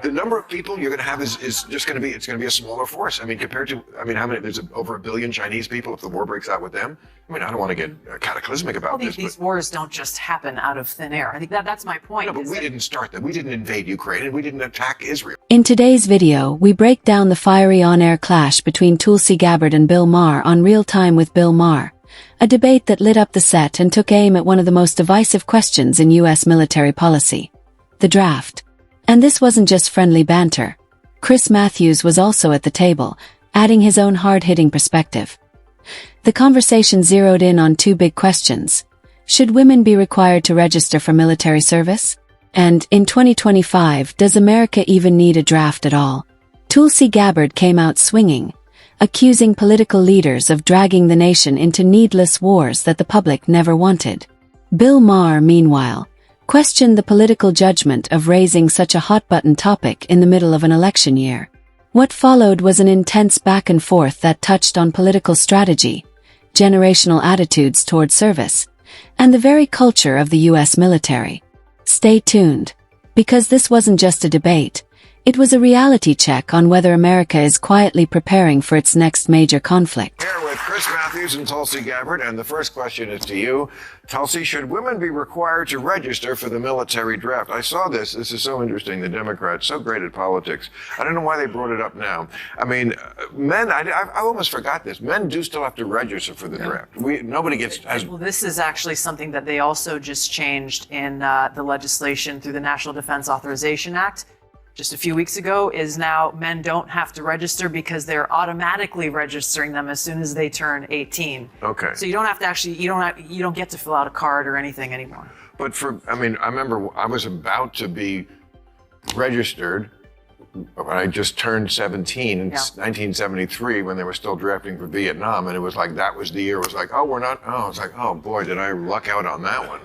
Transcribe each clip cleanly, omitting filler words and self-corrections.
the number of people you're going to have is just going to be, it's going to be a smaller force. I mean, compared to, I mean, how many, there's over 1 billion Chinese people if the war breaks out with them. I mean, I don't want to get cataclysmic about this. These wars don't just happen out of thin air. I think that's my point. No, but we didn't start them. We didn't invade Ukraine and we didn't attack Israel. In today's video, we break down the fiery on-air clash between Tulsi Gabbard and Bill Maher on Real Time with Bill Maher, a debate that lit up the set and took aim at one of the most divisive questions in U.S. military policy: the draft. And this wasn't just friendly banter. Chris Matthews was also at the table, adding his own hard-hitting perspective. The conversation zeroed in on two big questions. Should women be required to register for military service? And, in 2025, does America even need a draft at all? Tulsi Gabbard came out swinging, accusing political leaders of dragging the nation into needless wars that the public never wanted. Bill Maher, meanwhile, questioned the political judgment of raising such a hot-button topic in the middle of an election year. What followed was an intense back and forth that touched on political strategy, generational attitudes toward service, and the very culture of the U.S. military. Stay tuned, because this wasn't just a debate. It was a reality check on whether America is quietly preparing for its next major conflict. Here with Chris Matthews and Tulsi Gabbard, and the first question is to you. Tulsi, should women be required to register for the military draft? I saw this. This is so interesting. The Democrats, so great at politics. I don't know why they brought it up now. I mean, men, I almost forgot this. Men do still have to register for the draft. Nobody gets... Well, this is actually something that they also just changed in the legislation through the National Defense Authorization Act. Just a few weeks ago, is now men don't have to register because they're automatically registering them as soon as they turn 18. Okay. So you don't have to actually, you don't get to fill out a card or anything anymore. But I remember I was about to be registered when I just turned 17 in 1973 when they were still drafting for Vietnam, and it was like, that was the year. It was like, oh, we're not, oh, it's like, oh boy, did I luck out on that one.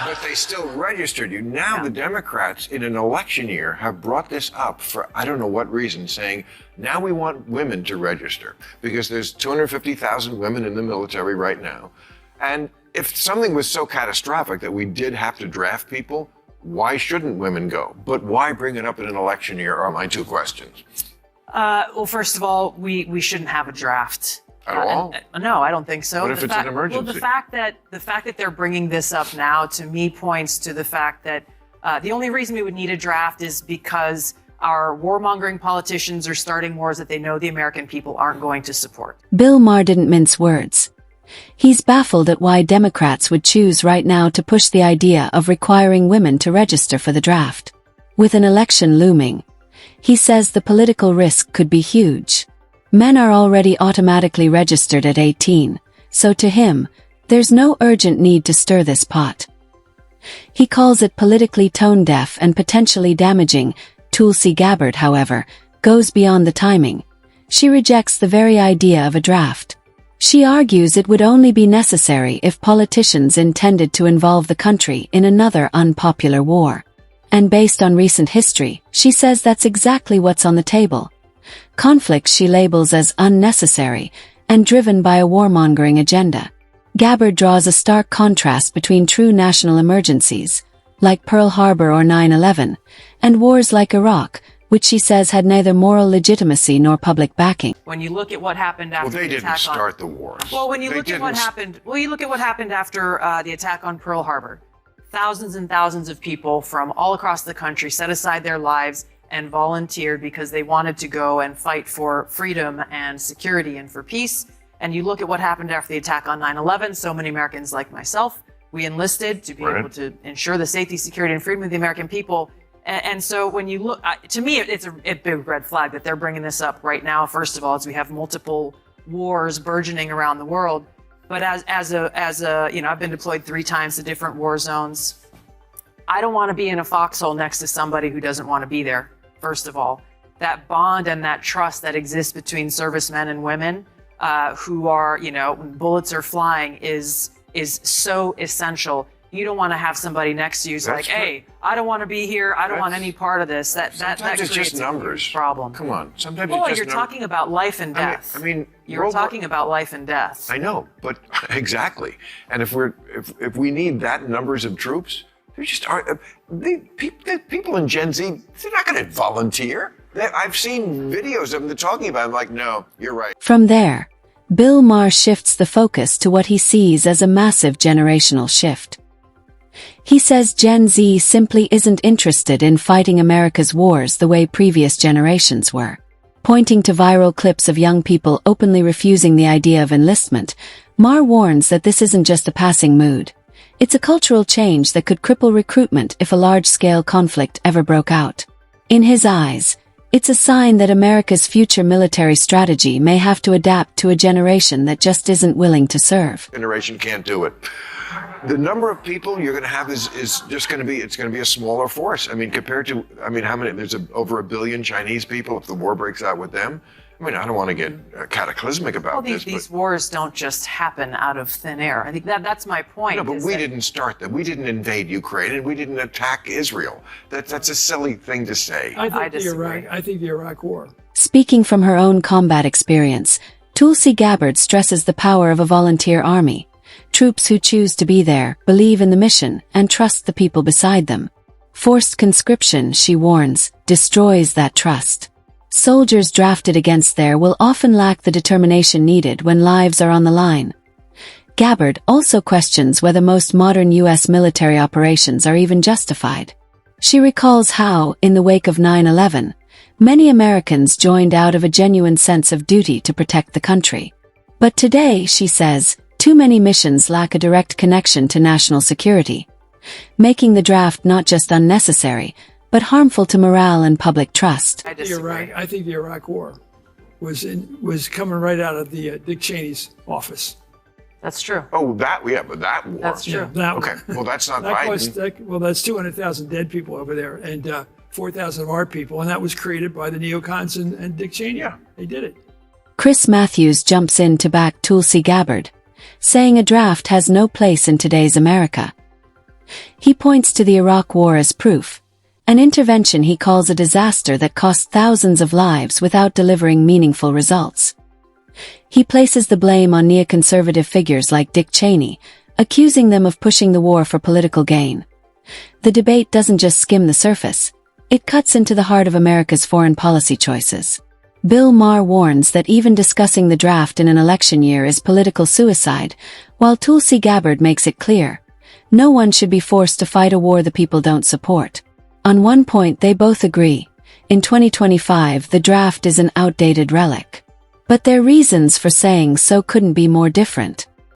But they still registered you. Now the Democrats in an election year have brought this up for I don't know what reason, saying now we want women to register because there's 250,000 women in the military right now. And if something was so catastrophic that we did have to draft people, why shouldn't women go? But why bring it up in an election year are my two questions. Well, first of all, we shouldn't have a draft. At all? No, I don't think so. What if it's an emergency? Well, the fact that they're bringing this up now, to me, points to the fact that the only reason we would need a draft is because our warmongering politicians are starting wars that they know the American people aren't going to support. Bill Maher didn't mince words. He's baffled at why Democrats would choose right now to push the idea of requiring women to register for the draft. With an election looming, he says the political risk could be huge. Men are already automatically registered at 18, so to him, there's no urgent need to stir this pot. He calls it politically tone-deaf and potentially damaging. Tulsi Gabbard, however, goes beyond the timing. She rejects the very idea of a draft. She argues it would only be necessary if politicians intended to involve the country in another unpopular war. And based on recent history, she says that's exactly what's on the table. Conflicts she labels as unnecessary and driven by a warmongering agenda. Gabbard draws a stark contrast between true national emergencies, like Pearl Harbor or 9/11, and wars like Iraq, which she says had neither moral legitimacy nor public backing. When you look at what happened after the attack didn't start the wars. Well, when you look at what happened, after the attack on Pearl Harbor, thousands and thousands of people from all across the country set aside their lives and volunteered because they wanted to go and fight for freedom and security and for peace. And you look at what happened after the attack on 9/11, so many Americans like myself, we enlisted to be able to ensure the safety, security, and freedom of the American people. And so when you look, to me, it's a big red flag that they're bringing this up right now. First of all, as we have multiple wars burgeoning around the world. But as a I've been deployed 3 times to different war zones. I don't want to be in a foxhole next to somebody who doesn't want to be there. First of all, that bond and that trust that exists between servicemen and women who are, when bullets are flying is so essential. You don't want to have somebody next to you who's like, hey, I don't want to be here. I don't want any part of this. That creates just numbers. A problem. Come on. Sometimes well, it's just you're talking about life and death. You're talking about life and death. I know, but exactly. And if we need that numbers of troops, There just are the people in Gen Z. They're not going to volunteer. I've seen videos of them talking about it. I'm like, no, you're right. From there, Bill Maher shifts the focus to what he sees as a massive generational shift. He says Gen Z simply isn't interested in fighting America's wars the way previous generations were. Pointing to viral clips of young people openly refusing the idea of enlistment, Maher warns that this isn't just a passing mood. It's a cultural change that could cripple recruitment if a large-scale conflict ever broke out. In his eyes, it's a sign that America's future military strategy may have to adapt to a generation that just isn't willing to serve. Generation can't do it. The number of people you're going to have is just going to be, it's going to be a smaller force. I mean, compared to, I mean, how many, there's over 1 billion Chinese people if the war breaks out with them. I mean, I don't want to get cataclysmic about these wars don't just happen out of thin air. I think that's my point. No, but we didn't start them. We didn't invade Ukraine, and we didn't attack Israel. That's a silly thing to say. I think the Iraq War. Speaking from her own combat experience, Tulsi Gabbard stresses the power of a volunteer army. Troops who choose to be there, believe in the mission, and trust the people beside them. Forced conscription, she warns, destroys that trust. Soldiers drafted against there will often lack the determination needed when lives are on the line. Gabbard also questions whether most modern U.S. military operations are even justified. She recalls how, in the wake of 9/11, many Americans joined out of a genuine sense of duty to protect the country. But today, she says, too many missions lack a direct connection to national security, making the draft not just unnecessary, but harmful to morale and public trust. I think the Iraq War was coming right out of the Dick Cheney's office. That's true. Oh, but that war. That's true. Yeah, that okay, one. well, that's not that Biden. Well, that's 200,000 dead people over there, and 4,000 of our people, and that was created by the neocons and Dick Cheney. Yeah. They did it. Chris Matthews jumps in to back Tulsi Gabbard, saying a draft has no place in today's America. He points to the Iraq War as proof, an intervention he calls a disaster that cost thousands of lives without delivering meaningful results. He places the blame on neoconservative figures like Dick Cheney, accusing them of pushing the war for political gain. The debate doesn't just skim the surface, it cuts into the heart of America's foreign policy choices. Bill Maher warns that even discussing the draft in an election year is political suicide, while Tulsi Gabbard makes it clear, no one should be forced to fight a war the people don't support. On one point they both agree, in 2025 the draft is an outdated relic. But their reasons for saying so couldn't be more different.